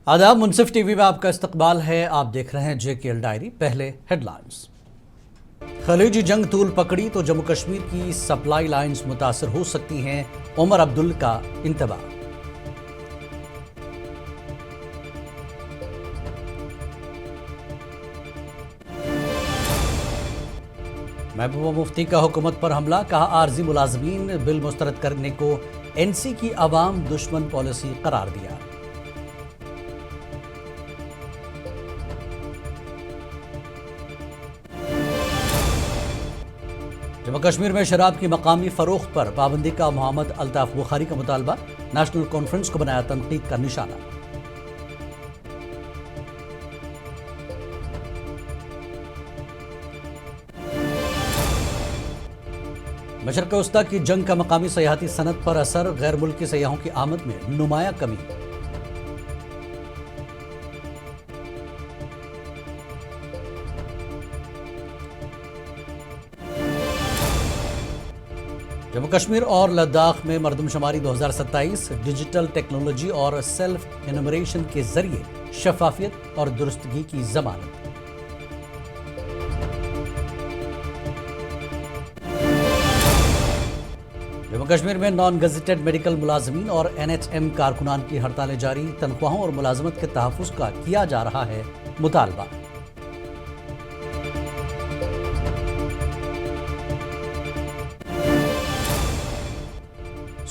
आदाब, मुनसिफ टीवी में आपका इस्तकबाल है। आप देख रहे हैं JKL डायरी। पहले हेडलाइंस। खलीजी जंग तूल पकड़ी तो जम्मू कश्मीर की सप्लाई लाइंस मुतासर हो सकती हैं, उमर अब्दुल का इंतबाह। महबूबा मुफ्ती का हुकूमत पर हमला, कहा आर्जी मुलाजमीन बिल मुस्तरद करने को NC की अवाम दुश्मन पॉलिसी करार दिया। जम्मू कश्मीर में शराब की मकामी फरोख्त पर पाबंदी का मोहम्मद अल्ताफ बुखारी का मुतालबा, नेशनल कॉन्फ्रेंस को बनाया तनकीद का निशाना। मशरक़ वस्ता की जंग का मकामी सयाहती सनत पर असर, गैर मुल्की सयाहों की आमद में नुमाया कमी। जम्मू कश्मीर और लद्दाख में मरदमशुमारी 2027 डिजिटल टेक्नोलॉजी और सेल्फ एनुमरेशन के जरिए शफाफियत और दुरुस्तगी की जमानत। जम्मू कश्मीर में नॉन गजेटेड मेडिकल मुलाजमीन और NHM कारकुनान की हड़तालें जारी, तनख्वाहों और मुलाजमत के तहफ़्फ़ुज़ का किया जा रहा है मुतालबा।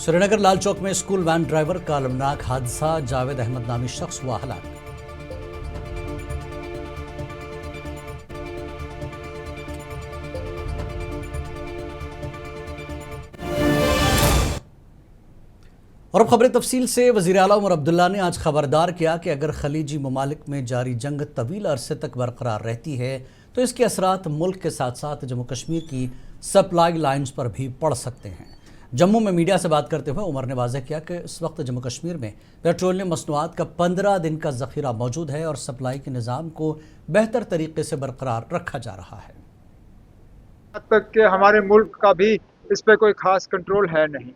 श्रीनगर लाल चौक में स्कूल वैन ड्राइवर का अलमनाक हादसा, जावेद अहमद नामी शख्स हुआ हलाक। और अब खबरें तफसील से। वज़ीर आला उमर अब्दुल्ला ने आज खबरदार किया कि अगर खलीजी ममालिक में जारी जंग तवील अरसे तक बरकरार रहती है तो इसके असरात मुल्क के साथ साथ जम्मू कश्मीर की सप्लाई लाइन्स पर भी पड़ सकते हैं। जम्मू में मीडिया से बात करते हुए उमर ने वाज़ेह किया कि इस वक्त जम्मू कश्मीर में पेट्रोलियम मसनूआत का 15 दिन का ज़ख़ीरा मौजूद है और सप्लाई के निज़ाम को बेहतर तरीके से बरकरार रखा जा रहा है। अब तक के हमारे मुल्क का भी इस पर कोई ख़ास कंट्रोल है नहीं।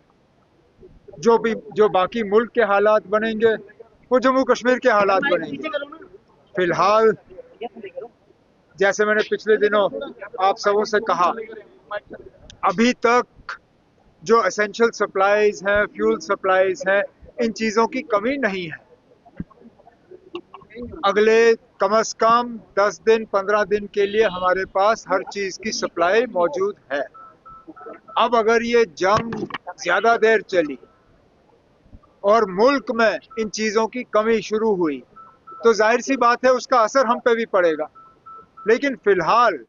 जो बाकी मुल्क के हालात बनेंगे वो जम्मू कश्मीर के हालात बनेंगे। फिलहाल जैसे मैंने पिछले दिनों आप सबों से कहा, अभी तक जो एसेंशियल सप्लाईज हैं, फ्यूल सप्लाईज हैं, इन चीज़ों की कमी नहीं है। अगले कम से कम 10 दिन 15 दिन के लिए हमारे पास हर चीज़ की सप्लाई मौजूद है। अब अगर ये जंग ज़्यादा देर चली और मुल्क में इन चीज़ों की कमी शुरू हुई तो जाहिर सी बात है उसका असर हम पे भी पड़ेगा। लेकिन फिलहाल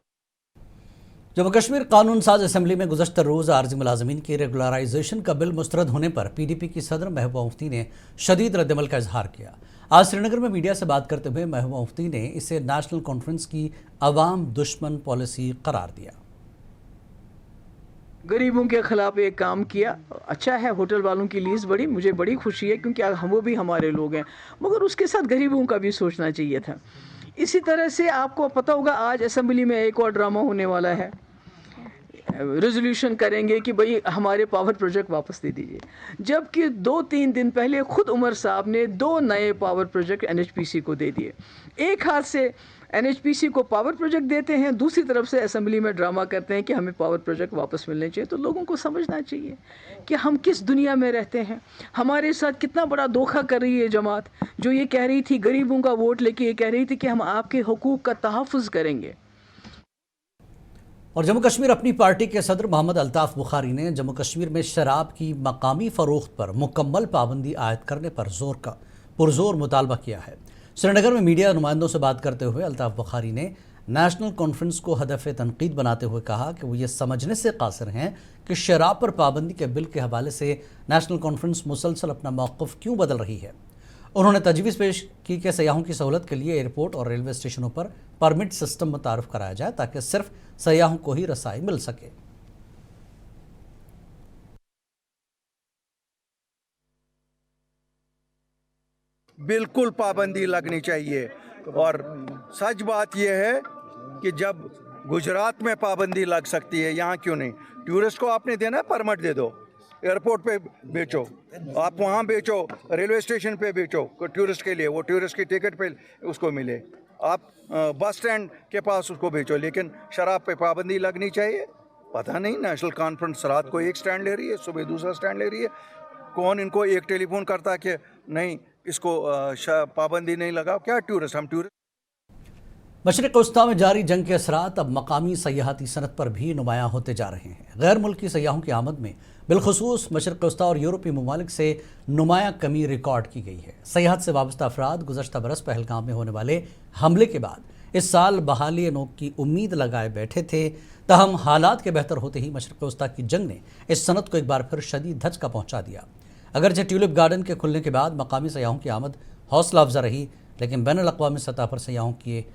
जम्मू कश्मीर कानून साज असम्बली में गुज़श्ता रोज़ आर्जी मुलाजमीन की रेगुलराइजेशन का बिल मुस्तरद होने पर PDP की सदर महबूबा मुफ्ती ने शदीद रद्दमल का इजहार किया। आज श्रीनगर में मीडिया से बात करते हुए महबूबा मुफ्ती ने इसे नेशनल कॉन्फ्रेंस की अवाम दुश्मन पॉलिसी करार दिया। गरीबों के खिलाफ एक काम किया, अच्छा है। होटल वालों की लीज बढ़ी, मुझे बड़ी खुशी है क्योंकि वो भी हमारे लोग हैं, मगर उसके साथ गरीबों का भी सोचना चाहिए था। इसी तरह से आपको पता होगा आज असेंबली में एक और ड्रामा होने वाला है। रेजोल्यूशन करेंगे कि भाई हमारे पावर प्रोजेक्ट वापस दे दीजिए, जबकि 2-3 दिन पहले खुद उमर साहब ने 2 नए पावर प्रोजेक्ट NHPC को दे दिए। एक हाथ से NHPC को पावर प्रोजेक्ट देते हैं, दूसरी तरफ से असेंबली में ड्रामा करते हैं कि हमें पावर प्रोजेक्ट वापस मिलने चाहिए। तो लोगों को समझना चाहिए कि हम किस दुनिया में रहते हैं। हमारे साथ कितना बड़ा धोखा कर रही है जमात, जो ये कह रही थी गरीबों का वोट लेके, ये कह रही थी कि हम आपके हुकूक का तहफ़्फ़ुज़ करेंगे। और जम्मू कश्मीर अपनी पार्टी के सदर मोहम्मद अल्ताफ बुखारी ने जम्मू कश्मीर में शराब की मकामी फ़रोख्त पर मुकम्मल पाबंदी आयद करने पर पुरजोर मुतालबा किया है। श्रीनगर में मीडिया नुमाइंदों से बात करते हुए अल्ताफ बुखारी ने नेशनल कॉन्फ्रेंस को हदफ तनकीद बनाते हुए कहा कि वो ये समझने से कासिर हैं कि शराब पर पाबंदी के बिल के हवाले से नेशनल कॉन्फ्रेंस मुसलसल अपना मौक़िफ़ क्यों बदल रही है। उन्होंने तजवीज़ पेश की कि सयाहों की सहूलत के लिए एयरपोर्ट और रेलवे स्टेशनों पर परमिट सिस्टम मुतारफ़ कराया जाए ताकि सिर्फ सयाहों को ही रसाई मिल सके। बिल्कुल पाबंदी लगनी चाहिए। और सच बात यह है कि जब गुजरात में पाबंदी लग सकती है, यहाँ क्यों नहीं? टूरिस्ट को आपने देना है, परमिट दे दो। एयरपोर्ट पे बेचो, आप वहाँ बेचो, रेलवे स्टेशन पे बेचो टूरिस्ट के लिए, वो टूरिस्ट की टिकट पे उसको मिले। आप बस स्टैंड के पास उसको बेचो, लेकिन शराब पे पाबंदी लगनी चाहिए। पता नहीं, नेशनल कॉन्फ्रेंस रात को एक स्टैंड ले रही है, सुबह दूसरा स्टैंड ले रही है। कौन इनको एक टेलीफोन करता है कि नहीं इसको पाबंदी नहीं लगाओ? क्या टूरिस्ट, हम टूरिस्ट। मशरिक़ वस्ता में जारी जंग के असरात अब मकामी सयाहती सनत पर भी नुमायाँ होते जा रहे हैं। गैर मुल्की सयाहों की आमद में बिलखुसूस मशरिक़ वस्ता और यूरोपीय ममालिक से नुमायाँ कमी रिकॉर्ड की गई है। सयाहत से वाबस्ता अफराद गुज़श्ता बरस पहलगाम में होने वाले हमले के बाद इस साल बहाली नोक की उम्मीद लगाए बैठे थे। तहम हालात के बेहतर होते ही मशरिक़ वस्ता की जंग ने इस सनत को एक बार फिर शदीद धचका पहुँचा दिया। अगरचे ट्यूलिप गार्डन के खुलने के बाद मकामी सयाहों की आमद हौसला अफजा रही, लेकिन बैनुल अक़वामी सतह पर सयाहों की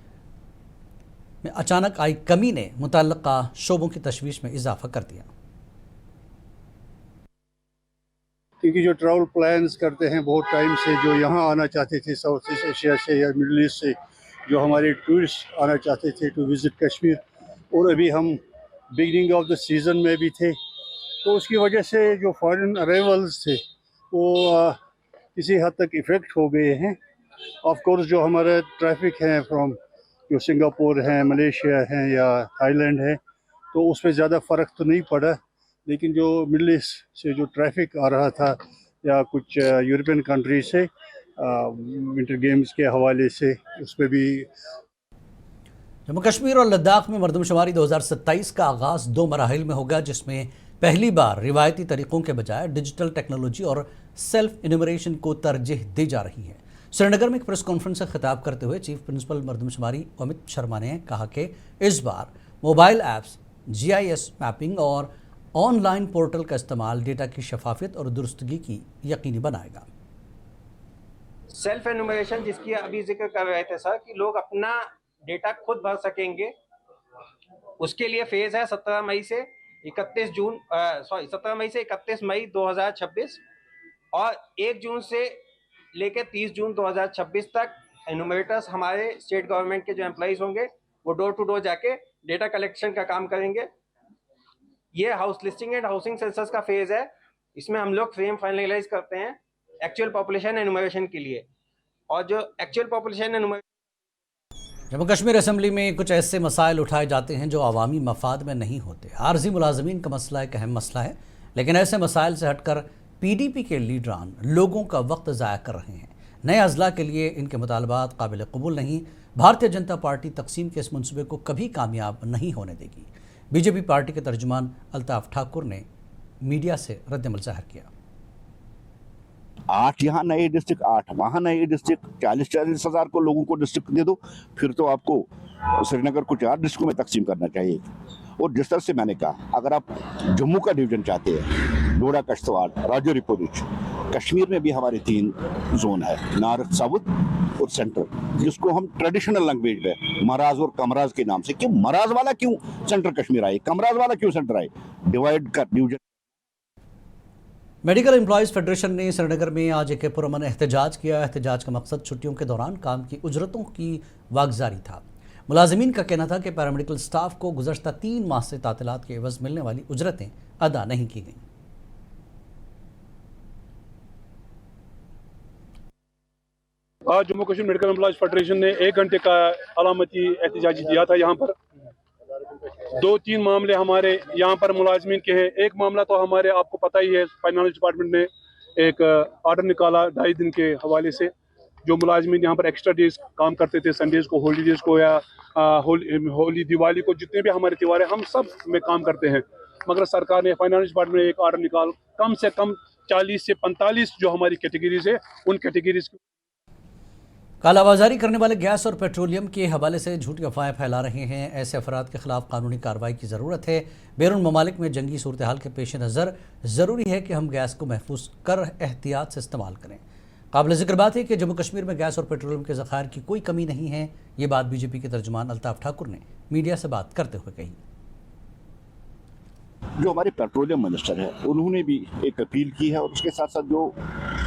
में अचानक आई कमी ने मुतल्लिक़ा शोबों की तशवीश में इजाफा कर दिया। क्योंकि जो ट्रैवल प्लान्स करते हैं बहुत टाइम से, जो यहाँ आना चाहते थे साउथ ईस्ट एशिया से या मिडल ईस्ट से, जो हमारे टूरिस्ट आना चाहते थे टू विज़िट कश्मीर, और अभी हम बिगनिंग ऑफ द सीज़न में भी थे, तो उसकी वजह से जो फॉरेन अराइवल्स थे वो किसी हद तक इफ़ेक्ट हो गए हैं। ऑफ कोर्स जो हमारा ट्रैफिक है फ्रॉम जो सिंगापुर हैं, मलेशिया हैं या थाईलैंड है, तो उसमें ज़्यादा फ़र्क तो नहीं पड़ा, लेकिन जो मिडल ईस्ट से जो ट्रैफिक आ रहा था या कुछ यूरोपियन कंट्री से विंटर गेम्स के हवाले से, उस पर भी। जम्मू कश्मीर और लद्दाख में मरदमशुमारी 2027 का आगाज़ 2 मराहिल में होगा, जिसमें पहली बार रिवायती तरीक़ों के बजाय डिजिटल टेक्नोलॉजी और सेल्फ इन्यूमरेशन को तरजीह दी जा रही है। श्रीनगर में एक प्रेस कॉन्फ्रेंस से खिताब करते हुए चीफ प्रिंसिपल मरदमशुमारी अमित शर्मा ने कहा कि इस बार मोबाइल ऐप्स, GIS मैपिंग और ऑनलाइन पोर्टल का इस्तेमाल डेटा की शफाफियत और दुरुस्तगी की यकीनी बनाएगा। सेल्फ एनुमरेशन जिसकी अभी जिक्र कर रहे थे सर, कि लोग अपना डेटा खुद भर सकेंगे, उसके लिए फेज है 17 मई से 31 मई 2026 और 1 जून से लेकर 30 जून 2026 तक एनुमरेटर्स हमारे स्टेट गवर्नमेंट के जो एम्प्लॉइज होंगे वो डोर टू डोर जाके डेटा कलेक्शन का काम करेंगे। ये house listing and housing census का फेज है। इसमें हम लोग फ्रेम फाइनलाइज करते हैं एक्चुअल पॉपुलेशन एनुमरेशन के लिए, और जो actual population enumeration. Jammu Kashmir assembly में कुछ ऐसे मसाइल उठाए जाते हैं जो अवामी मफाद में नहीं होते। आर्जी मुलाजमीन का मसला एक अहम मसला है, लेकिन ऐसे मसाइल से हटकर PDP के लीडरान लोगों का वक्त ज़ाया कर रहे हैं। नए अजला के लिए इनके मुतालबात काबिल कबूल नहीं। भारतीय जनता पार्टी तकसीम के इस मंसूबे को कभी कामयाब नहीं होने देगी। BJP पार्टी के तर्जुमान अल्ताफ ठाकुर ने मीडिया से रद्दमल ज़ाहिर किया। 8 यहाँ नए डिस्ट्रिक्ट, 8 वहाँ नए डिस्ट्रिक्ट, 40-40 हज़ार को लोगों को डिस्ट्रिक्ट दे दो, फिर तो आपको श्रीनगर को 4 डिस्ट्रिक्टों में तकसीम करना चाहिए। और जिस तरह से मैंने कहा, अगर आप जम्मू का डिवीजन चाहते हैं, डोडा कश्तवाड़, राजौरी पुंछ, कश्मीर में भी हमारे 3 जोन है, नॉर्थ, साउथ और सेंट्रल, जिसको हम ट्रेडिशनल लैंग्वेज में मराज और कमराज के नाम से, क्यों मराज वाला क्यों सेंट्रल कश्मीर आए, कमराज वाला क्यों सेंटर आए, डिवाइड कर डिवीजन। मेडिकल एम्प्लॉयज़ फेडरेशन ने श्रीनगर में आज एक पुरअमन एहतजाज किया। एहतजाज का मकसद छुट्टियों के दौरान काम की उजरतों की वागजारी था। मुलाजिमीन का कहना था कि पैरामेडिकल स्टाफ को गुज़श्ता 3 माह से तातीलात के एवज़ मिलने वाली उजरतें अदा नहीं की गईं। आज Jammu Kashmir medical employees federation ने 1 घंटे का अलामती एहतजाज दिया था। यहाँ पर 2-3 मामले हमारे यहाँ पर मुलाजमीन के हैं। एक मामला तो हमारे आपको पता ही है, फाइनेंस डिपार्टमेंट ने एक ऑर्डर निकाला 2.5 दिन के हवाले से, जो मुलाजमीन यहाँ पर एक्स्ट्रा डेज काम करते थे, संडेज़ को, हॉलीडेज़ को या होली, दिवाली को, जितने भी हमारे त्यौहार हैं हम सब में काम करते हैं। मगर सरकार ने, फाइनेंस डिपार्टमेंट ने एक ऑर्डर निकाल कम से कम 40 से 45 जो हमारी कैटेगरीज है, उन कैटेगरीज की कालाबाजारी करने वाले गैस और पेट्रोलियम के हवाले से झूठी अफवाहें फैला रहे हैं। ऐसे अफराद के खिलाफ कानूनी कार्रवाई की ज़रूरत है। बैरून ममालिक में जंगी सूरत हाल के पेश नज़र ज़रूरी है कि हम गैस को महफूज कर एहतियात से इस्तेमाल करें। काबिल ज़िक्र बात है कि जम्मू कश्मीर में गैस और पेट्रोलियम के ज़खायर की कोई कमी नहीं है। ये बात BJP के तर्जुमान अल्ताफ ठाकुर ने मीडिया से बात करते हुए कही। जो हमारे पेट्रोलियम मिनिस्टर है उन्होंने भी एक अपील की है, और उसके साथ साथ जो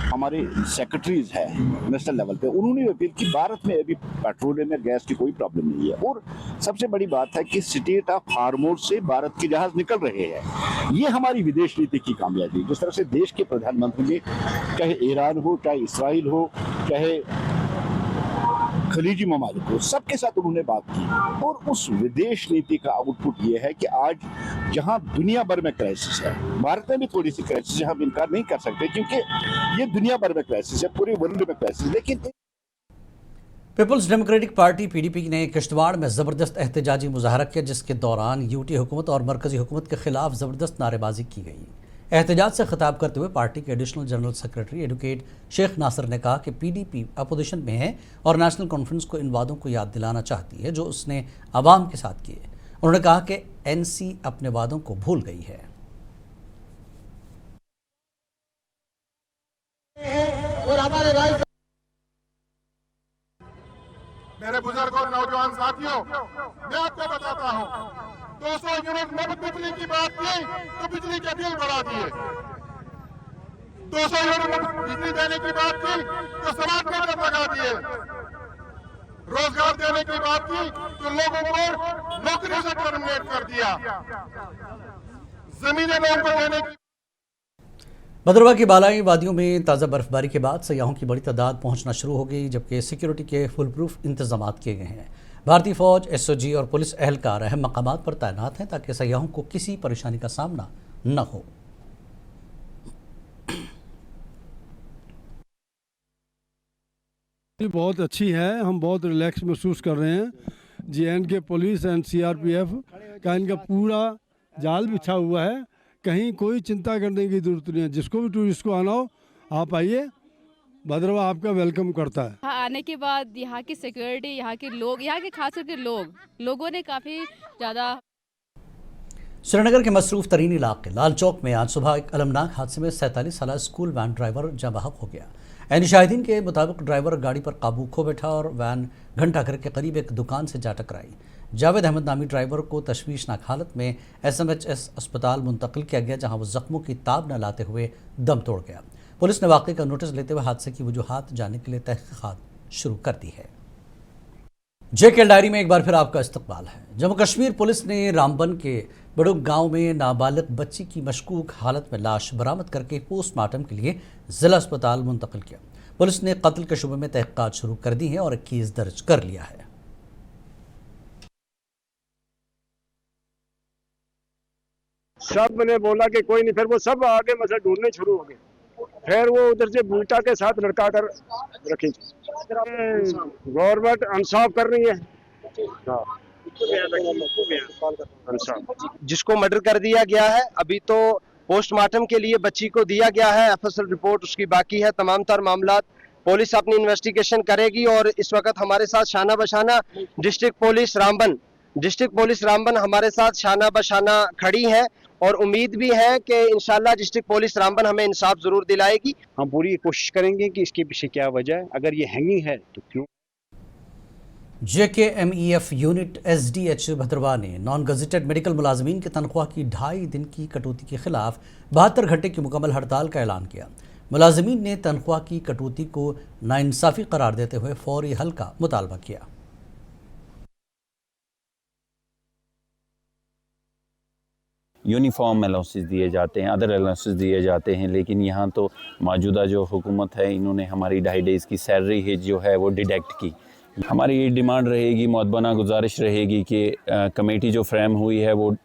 हमारे सेक्रेटरीज है नेशनल लेवल पे उन्होंने भी अपील की। भारत में अभी पेट्रोलियम या गैस की कोई प्रॉब्लम नहीं है, और सबसे बड़ी बात है कि स्टेट ऑफ हार्मोज से भारत के जहाज निकल रहे हैं। ये हमारी विदेश नीति की कामयाबी। जिस तरह से देश के प्रधानमंत्री ने चाहे ईरान हो, चाहे इसराइल हो, चाहे खलीजी ममालिक हो, सबके साथ उन्होंने बात की, और उस विदेश नीति का आउटपुट ये है कि आज जहां दुनिया भर में क्राइसिस है, भारत में भी थोड़ी सी क्राइसिस है, हम इनकार नहीं कर सकते क्योंकि ये दुनिया भर में क्राइसिस है, पूरे वर्ल्ड में क्राइसिस। लेकिन पीपल्स डेमोक्रेटिक पार्टी पीडीपी ने किश्तवाड़ में ज़बरदस्त एहतजाजी मुजाहरा किया, जिसके दौरान यूटी हुकूमत और मरकज़ी हुकूमत के खिलाफ ज़बरदस्त नारेबाजी की गई। एहतजाज से खिताब करते हुए पार्टी के additional general secretary advocate Sheikh Nasir ने कहा कि पीडीपी अपोजिशन में है और नेशनल कॉन्फ्रेंस को इन वादों को याद दिलाना चाहती है जो उसने आवाम के साथ किए। उन्होंने कहा कि एनसी अपने वादों को भूल गई है। मेरे बुजुर्ग और नौजवान साथियों, मैं आपको बताता हूं, 200 यूनिट मुफ्त बिजली की बात की तो बिजली के बिल बढ़ा दिए। 200 यूनिट मुफ्त बिजली देने की बात की तो स्मार्ट मीटर लगा दिए। रोजगार देने की बात की तो लोगों को नौकरी से टर्मिनेट कर दिया। जमीनें लोगों को देने की। भद्रवाह की बालाई वादियों में ताज़ा बर्फबारी के बाद सयाहों की बड़ी तादाद पहुंचना शुरू हो गई, जबकि सिक्योरिटी के फुल प्रूफ इंतजाम किए गए हैं। भारतीय फौज, एसओजी और पुलिस एहलकार अहम मकामात पर तैनात हैं ताकि सयाहों को किसी परेशानी का सामना न हो। बहुत अच्छी है, हम बहुत रिलैक्स महसूस कर रहे हैं। JNK पुलिस एंड CRPF का इनका पूरा जाल बिछा हुआ है, कहीं कोई चिंता करने की जरूरत नहीं है। जिसको भी टूरिस्ट को आना हो आप आइए, भद्रवाह आपका वेलकम करता है। हाँ, आने के बाद यहाँ की सिक्योरिटी, यहाँ के लोग, यहाँ के खास करके लोगों ने काफ़ी ज़्यादा। श्रीनगर के मसरूफ तरीन इलाके लाल चौक में आज सुबह एक अलमनाक हादसे में 47 साला स्कूल वैन ड्राइवर जाँ बहक हो गया। ऐन शाहिदीन के मुताबिक ड्राइवर गाड़ी पर काबू खो बैठा और वैन घंटा घर के करीब एक दुकान से जा टकराई। जावेद अहमद नामी ड्राइवर को तशवीशनाक हालत में SMHS अस्पताल मुंतकिल किया गया, जहां वो जख्मों की ताब न लाते हुए दम तोड़ गया। पुलिस ने वाक़े का नोटिस लेते हुए हादसे की वजूहात जानने के लिए तहकीकात शुरू कर दी है। JK डायरी में एक बार फिर आपका इस्तकबाल है। जम्मू कश्मीर पुलिस ने रामबन के बड़ुग गांव में नाबालिग बच्ची की मशकूक हालत में लाश बरामद करके पोस्टमार्टम के लिए जिला अस्पताल मुंतकिल किया। पुलिस ने कत्ल के शुबे में तहकीकात शुरू कर दी है और एक केस दर्ज कर लिया है। सब ने बोला कि कोई नहीं, फिर वो सब आगे मसला ढूंढने शुरू हो गए। फिर वो उधर से बूटा के साथ लड़का कर रखी। गवर्नमेंट इंसाफ कर रही है। जिसको मर्डर कर दिया गया है, अभी तो पोस्टमार्टम के लिए बच्ची को दिया गया है, FSL रिपोर्ट उसकी बाकी है। तमाम तर मामलात पुलिस अपनी इन्वेस्टिगेशन करेगी और इस वक्त हमारे साथ शाना बशाना डिस्ट्रिक्ट पुलिस रामबन हमारे साथ शाना बशाना खड़ी है और उम्मीद भी है कि इंशाल्लाह डिस्ट्रिक्ट पुलिस रामबन हमें इंसाफ जरूर दिलाएगी। हम पूरी कोशिश करेंगे कि इसके पीछे क्या वजह है, अगर ये हैंगिंग है तो क्यों। JKMEF यूनिट SDH भद्रवाह ने नॉन गजेटेड मेडिकल मुलाजमीन की तनख्वाह की 2.5 दिन की कटौती के खिलाफ 72 घंटे की मुकम्मल हड़ताल का ऐलान किया। मुलाजमीन ने तनख्वाह की कटौती को नाइंसाफ़ी करार देते हुए फौरी हल का मुतालबा किया। यूनिफॉर्म अलाउंसेस दिए जाते हैं, अदर अलाउंसेस दिए जाते हैं, लेकिन यहाँ तो मौजूदा जो हुकूमत है इन्होंने हमारी 2.5 डेज़ की सैलरी है जो है वो डिडक्ट की। हमारी ये डिमांड रहेगी, मौतबाना गुजारिश रहेगी कि कमेटी जो फ्रेम हुई है वो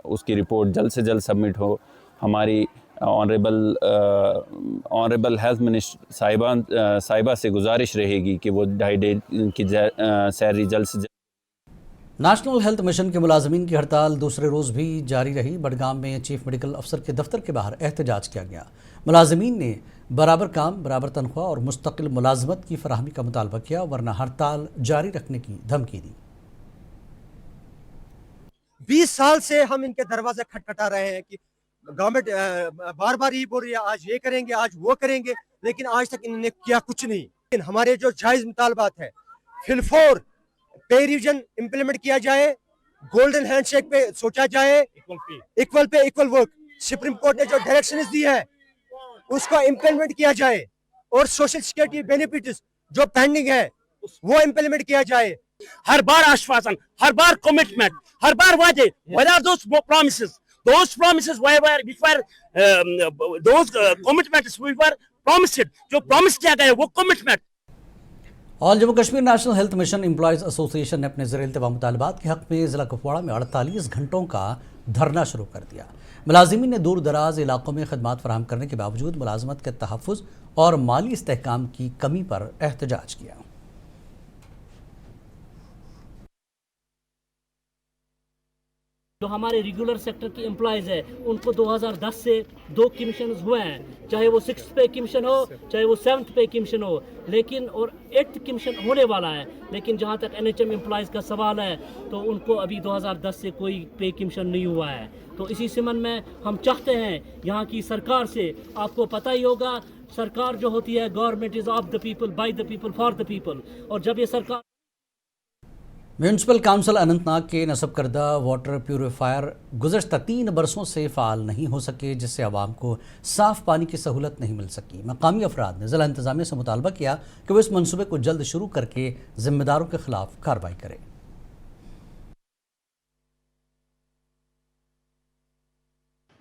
उसकी रिपोर्ट जल्द से जल्द सबमिट हो। हमारी ऑनरेबल हेल्थ मिनिस्टर साहिबा से गुजारिश रहेगी कि वो 2.5 डे की सैलरी जल्द से जल्द। नेशनल हेल्थ मिशन के मुलाजमीन की हड़ताल दूसरे रोज़ भी जारी रही। बडगाम में चीफ मेडिकल अफसर के दफ्तर के बाहर एहतजाज किया गया। मुलाजमीन ने बराबर काम, बराबर तनख्वाह और मुस्तकिल मुलाजमत की फराहमी का मुतालबा किया, वरना हड़ताल जारी रखने की धमकी दी। 20 साल से हम इनके दरवाजे खटखटा रहे हैं कि गवर्नमेंट बार बार ये बोल रही है आज ये करेंगे, आज वो करेंगे, लेकिन आज तक इन्होंने किया कुछ नहीं। लेकिन हमारे जो जायज़ मुतालबात है, फिलफोर पे रिवीजन इम्प्लीमेंट किया जाए, गोल्डन हैंडशेक पे सोचा जाए, equal pay equal work. Supreme court ने जो डायरेक्शंस दी है उसको इम्प्लीमेंट किया जाए, और सोशल सिक्योरिटी बेनिफिट्स जो पेंडिंग है वो इम्प्लीमेंट किया जाए। हर बार आश्वासन, हर बार कमिटमेंट, हर बार वादे। Where are those promises? Those promises which were those commitments we were promised. जो promise किया गया वो commitment। All Jammu Kashmir national health mission employees association ने अपने ज़ेर-ए-इल्तिवा मुतालबात के हक़ में ज़िला कुपवाड़ा में 48 घंटों का धरना शुरू कर दिया। मुलाजिमीन ने दूर दराज इलाकों में खदमात फराहम करने के बावजूद मुलाजमत के तहफ़्फ़ुज़ और माली इस्तेहकाम की कमी पर एहतजाज किया। जो हमारे रेगुलर सेक्टर की एम्प्लॉयज़ है उनको 2010 से 2 कमीशन हुए हैं, चाहे वो 6th पे कमीशन हो चाहे वो 7th पे कमीशन हो, लेकिन और 8th कमीशन होने वाला है। लेकिन जहाँ तक NHM एम्प्लॉयज़ का सवाल है तो उनको अभी 2010 से कोई पे कमीशन नहीं हुआ है। तो इसी सिमन में हम चाहते हैं यहाँ की सरकार से, आपको पता ही होगा सरकार जो होती है government is of the people, by the people, for the people, और जब ये सरकार म्यूनसिपल काउंसिल अनंतनाग के नस्ब करदा वाटर प्यूरीफायर गुज़श्ता 3 बरसों से फ़ाल नहीं हो सके, जिससे आवाम को साफ़ पानी की सहूलत नहीं मिल सकी। मकामी अफराद ने ज़िला इंतज़ामिया से मुतालबा किया कि वो इस मनसूबे को जल्द शुरू करके ज़िम्मेदारों के ख़िलाफ़ कार्रवाई करे।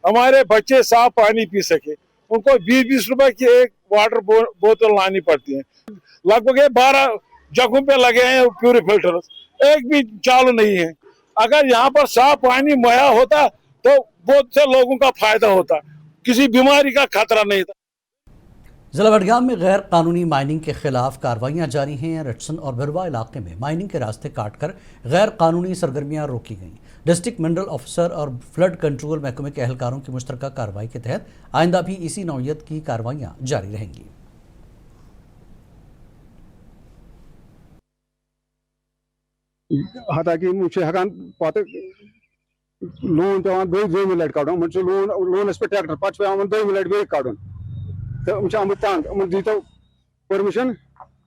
हमारे बच्चे साफ पानी पी सके, उनको 20-20 रुपए की एक वाटर बोतल लानी पड़ती है। लगभग 12 जगहों पे लगे हैं प्यूरी फिल्टर, एक भी चालू नहीं है। अगर यहाँ पर साफ पानी मुहैया होता तो बहुत से लोगों का फायदा होता, किसी बीमारी का खतरा नहीं था। ज़िला बडगाम में गैर कानूनी माइनिंग के खिलाफ कार्रवाइयाँ जारी हैं। रटसन और बिरवा इलाके में माइनिंग के रास्ते काटकर गैर कानूनी सरगर्मियाँ रोकी गईं। डिस्ट्रिक्ट मिनरल ऑफिसर और फ्लड कंट्रोल महकमे के एहलकारों की मुश्तरका कार्रवाई के तहत आइंदा भी इसी नौयत की कार्रवाइयाँ जारी रहेंगी। हालांकि मुझे हकान पाते लोन पेवान 2 मिनट काटून, मुझे लोनस पे ट्रैक्टर पे पेवान 2 मिनट बे काटून, तो मुझे आम तंग दीतो परमिशन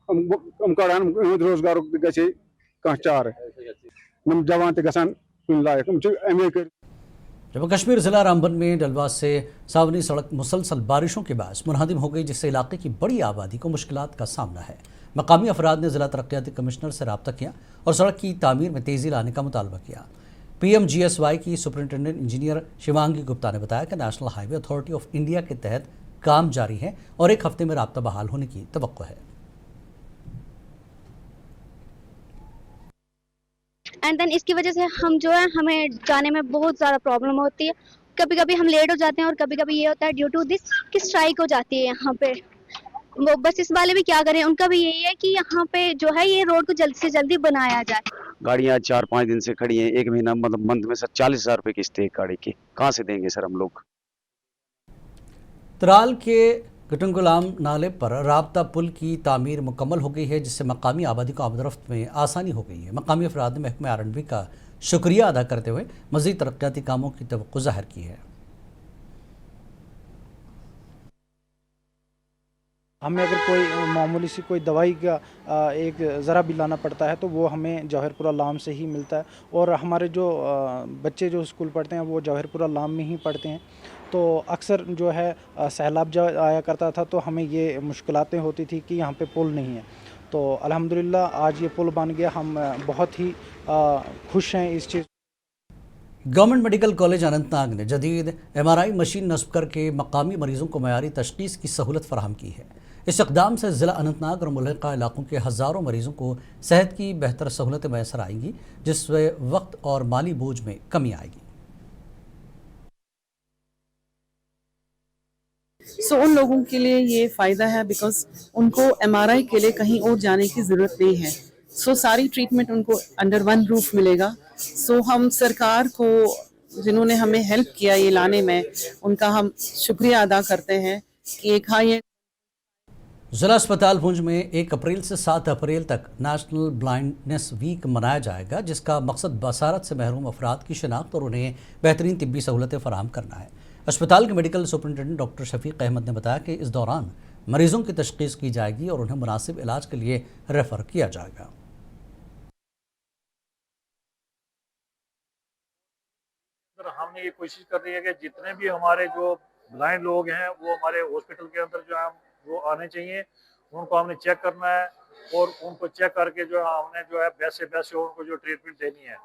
कड़ान रोजगार गए कह चार जवान तो गसान लायक जम्मू कश्मीर ज़िला रामबन में डलवा से सावनी सड़क मुसलसल बारिशों के बाद मुनहदिम हो गई, जिससे इलाके की बड़ी आबादी को मुश्किलात का सामना है। मकामी अफराद ने ज़िला तरक्याती कमिश्नर से रब्ता किया और सड़क की तामीर में तेज़ी लाने का मुतालबा किया। PMGSY की सुपरिटेंडेंट इंजीनियर शिवांगी गुप्ता ने बताया कि national highway authority of India के तहत काम जारी है और 1 हफ्ते में राब्ता बहाल होने की तवक्को है। एंड देन इसकी वजह से हम जो है हमें जाने में बहुत ज़्यादा प्रॉब्लम होती है। कभी कभी हम लेट हो जाते हैं और कभी कभी ये होता है ड्यू टू दिस कि स्ट्राइक हो जाती है यहाँ पे। वो बस इस वाले भी क्या करें, उनका भी यही है कि यहाँ पे जो है ये रोड को जल्द से जल्दी बनाया जाए। गाड़ियाँ 4-5 दिन से खड़ी हैं, 1 महीना मतलब मंथ में सर 40,000 रुपये किस्त है एक गाड़ी की, कहाँ से देंगे सर हम लोग। त्राल के गटंगुलाम नाले पर राब्ता पुल की तामीर मुकम्मल हो गई है, जिससे मकामी आबादी को आमदरफ्त में आसानी हो गई है। मकामी अफराद ने महकमे R&B का शुक्रिया अदा करते हुए मज़ीद तरक्याती कामों की तवक्को ज़ाहिर की है। हमें अगर कोई मामूली सी कोई दवाई का एक ज़रा भी लाना पड़ता है तो वो हमें जौहरपुरा लाम से ही मिलता है, और हमारे जो बच्चे जो स्कूल पढ़ते हैं वो जौहरपुरा लाम में ही पढ़ते हैं। तो अक्सर जो है सैलाब जब आया करता था तो हमें ये मुश्किलातें होती थी कि यहाँ पे पुल नहीं है। तो अल्हम्दुलिल्लाह आज ये पुल बन गया, हम बहुत ही खुश हैं इस चीज़। गवर्नमेंट मेडिकल कॉलेज अनंतनाग ने जदीद MRI मशीन नस्ब करके मकामी मरीज़ों को मयारी तशख़ीस की सहूलत फराहम की है। इस इक़दाम से ज़िला अनंतनाग और मुल्हिका इलाकों के हज़ारों मरीज़ों को सेहत की बेहतर सहूलतें मैसर आएंगी, जिससे वक्त और माली बोझ में कमी आएगी। उन लोगों के लिए ये फ़ायदा है बिकॉज उनको MRI के लिए कहीं और जाने की ज़रूरत नहीं है। सारी ट्रीटमेंट उनको अंडर वन रूफ मिलेगा। हम सरकार को जिन्होंने हमें हेल्प किया ये लाने में, उनका हम शुक्रिया अदा करते हैं कि एक ये ज़िला अस्पताल भुंज में 1 अप्रैल से 7 अप्रैल तक नेशनल ब्लाइंडनेस वीक मनाया जाएगा, जिसका मकसद बसारत से महरूम अफराद की शिनाख्त और उन्हें बेहतरीन तिब्बी सहूलतें फराहम करना है। अस्पताल के medical superintendent doctor Shafiq Ahmed ने बताया कि इस दौरान मरीज़ों की तशख़ीस की जाएगी और उन्हें मुनासिब इलाज के लिए रेफ़र किया जाएगा। हमने ये कोशिश कर रही है कि जितने भी हमारे जो ब्लाइंड लोग हैं वो हमारे हॉस्पिटल के अंदर जो है वो आने चाहिए, उनको हमने चेक करना है और उनको चेक करके जो है हमने जो है बेस्ट से बेस्ट उनको जो ट्रीटमेंट देनी है।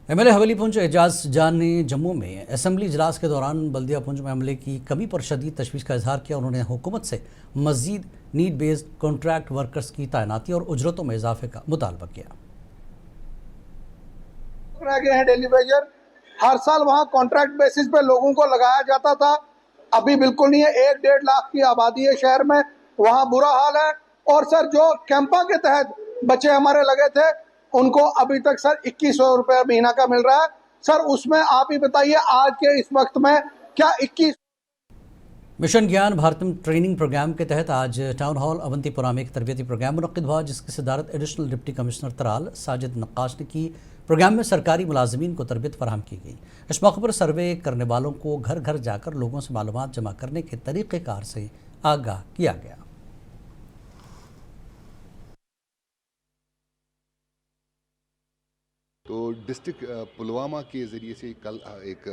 एमएलए हवेली पुंछ एजाज जान ने जम्मू में असेंबली इजलास के दौरान बल्दिया पुंछ में हमले की कमी पर शदीद तशवीश का इजहार किया। उन्होंने हुकूमत से मजीद नीड बेस्ड कॉन्ट्रैक्ट वर्कर्स की तैनाती और उजरतों में इजाफे का मुतालबा किया। रह गए हैं डेली वेजर, हर साल वहाँ कॉन्ट्रैक्ट बेसिस पे लोगों को लगाया जाता था, अभी बिल्कुल नहीं है। 1-1.5 लाख की आबादी है शहर में, वहाँ बुरा हाल है। और सर जो कैंपा के तहत बच्चे हमारे लगे थे उनको अभी तक सर 2100 रुपये महीना का मिल रहा है। सर उसमें आप ही बताइए आज के इस वक्त में क्या 21। मिशन ज्ञान भारतम ट्रेनिंग प्रोग्राम के तहत आज टाउन हॉल अवंतीपुरा में एक तरबियती प्रोग्राम मुनक्किद हुआ, जिसकी सदारत एडिशनल डिप्टी कमिश्नर तराल साजिद नक्काश ने की। प्रोग्राम में सरकारी मुलाजमीन को तरबियत फराहम की गई। इस मौके पर सर्वे करने वालों को घर घर जाकर लोगों से मालूमात जमा करने के तरीक़ेकार से आगाह किया गया। तो डिस्ट्रिक्ट पुलवामा के ज़रिए से कल एक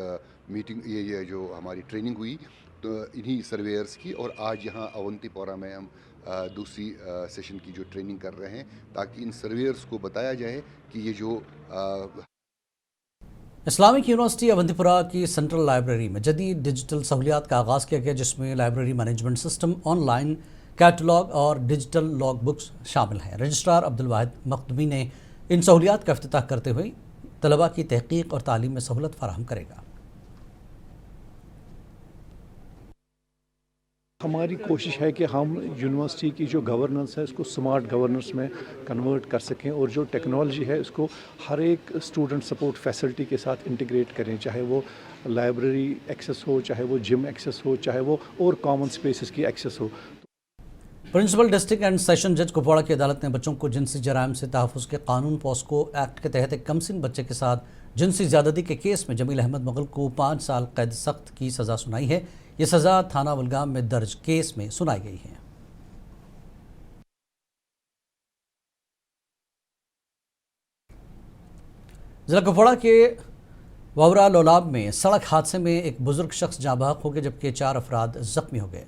मीटिंग ये जो हमारी ट्रेनिंग हुई तो इन्हीं सर्वेयर्स की, और आज यहाँ अवंतीपोरा में हम दूसरी सेशन की जो ट्रेनिंग कर रहे हैं ताकि इन सर्वेयर्स को बताया जाए कि ये जो इस्लामिक यूनिवर्सिटी अवंतीपुरा की सेंट्रल लाइब्रेरी में जदीद डिजिटल सहूलियात का आगाज़ किया गया, जिसमें library management system, online catalogue और डिजिटल लॉग बुक्स शामिल हैं। रजिस्ट्रार अब्दुल वाहिद मखदूमी ने इन सहूलियात का इफ्तिताह करते हुए तलबा की तहकीक और तालीम में सहूलत फराहम करेगा। हमारी कोशिश है कि हम यूनिवर्सिटी की जो गवर्नेंस है इसको स्मार्ट गवर्नेंस में कन्वर्ट कर सकें और जो टेक्नोलॉजी है इसको हर एक स्टूडेंट सपोर्ट फैसिलिटी के साथ इंटीग्रेट करें, चाहे वो लाइब्रेरी एक्सेस हो, चाहे वो जिम एक्सेस हो, चाहे वो और कॉमन स्पेसेस की एक्सेस हो। प्रिंसिपल डिस्ट्रिक्ट एंड सेशन जज कुपवाड़ा की अदालत ने बच्चों को जिनसी जराइम से तहफ़्फ़ुज़ के कानून पॉस्को एक्ट के तहत एक कमसिन बच्चे के साथ जिनसी ज़्यादती के केस में जमील अहमद मुगल को 5 साल कैद सख्त की सज़ा सुनाई है। ये सज़ा थाना वलगाम में दर्ज केस में सुनाई गई है। ज़िला कुपवाड़ा के वावरा लोलाब में सड़क हादसे में एक बुजुर्ग शख्स जाँ बहक हो गए, जबकि 4 अफराद ज़ख्मी हो गए।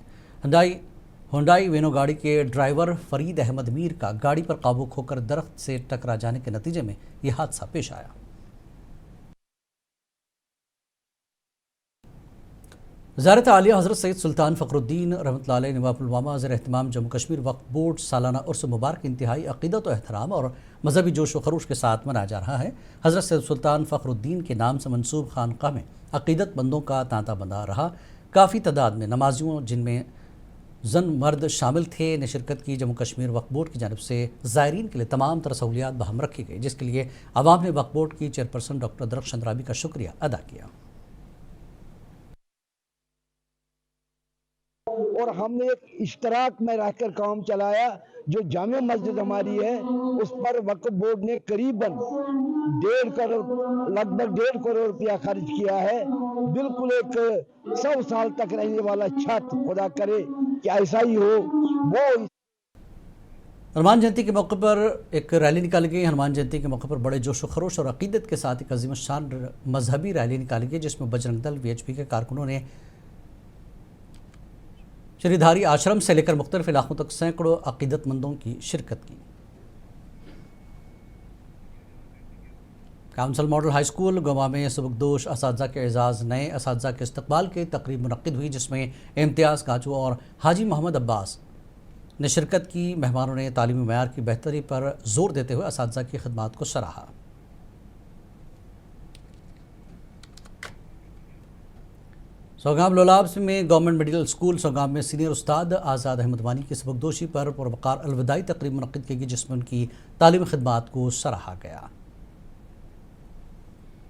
होंडाई वेनो गाड़ी के ड्राइवर फरीद अहमद मीर का गाड़ी पर काबू खोकर दरख्त से टकरा जाने के नतीजे में यह हादसा पेश आया। वज़ारत आलिया हज़रत सैयद सुल्तान फ़खरुद्दीन रहमतुल्लाह अलैह नवाब पुलवामा ज़ेर एहतमाम जम्मू कश्मीर वक्फ बोर्ड सालाना उर्स मुबारक इंतहाई अक़ीदत व एहतराम और मजहबी जोश व खरूश के साथ मनाया जा रहा है। हज़रत सैयद सुल्तान फ़खरुद्दीन के नाम से मंसूब खानक़ाह में अक़ीदतमंदों का तांता बंधा रहा। काफ़ी तादाद में नमाजियों, जिनमें जन मर्द शामिल थे, ने शिरकत की। जम्मू कश्मीर वक्फ बोर्ड की जानिब से ज़ायरीन के लिए तमाम तरह सहूलियात बहाम रखी गई, जिसके लिए आवाम ने वक्फ बोर्ड की चेयरपर्सन डॉक्टर दरख्त चंद्राबी का शुक्रिया अदा किया। और हमने एक इश्तराक में रहकर काम चलाया। जो जामे मस्जिद हमारी है उस पर वक्फ बोर्ड ने करीबन लगभग 1.5 करोड़ रुपया खर्च किया है। बिल्कुल एक 100 साल तक रहने वाला छत, खुदा करे कि ऐसा ही हो। वो हनुमान जयंती के मौके पर एक रैली निकाली गई। हनुमान जयंती के मौके पर बड़े जोश व खरोश और अकीदत के साथ एक अजीम शान मजहबी रैली निकाली गई, जिसमें बजरंग दल VHP के कारकुनों ने श्रीधारी आश्रम से लेकर मुख्तलिफ इलाकों तक सैकड़ों अकीदतमंदों की शिरकत की। Council model high school Goa में सबकदोश असातिज़ा के एजाज़ नए असातिज़ा के इस्तकबाल की तकरीब मुनक्किद हुई, जिसमें इम्तियाज़ काचू और हाजी मोहम्मद अब्बास ने शिरकत की। मेहमानों ने तालीमी मयार की बेहतरी पर जोर देते हुए असातिज़ा की खिदमात को सराहा। सौगाम लोलाब में गवर्नमेंट मिडिल स्कूल सौगाम में सीनियर उस्ताद आज़ाद अहमद वानी की सबकदोशी पर पुरवकार अलविदाई तकरीब मुनक्किद की गई, जिसमें उनकी तालीमी खिदमात को सराहा गया।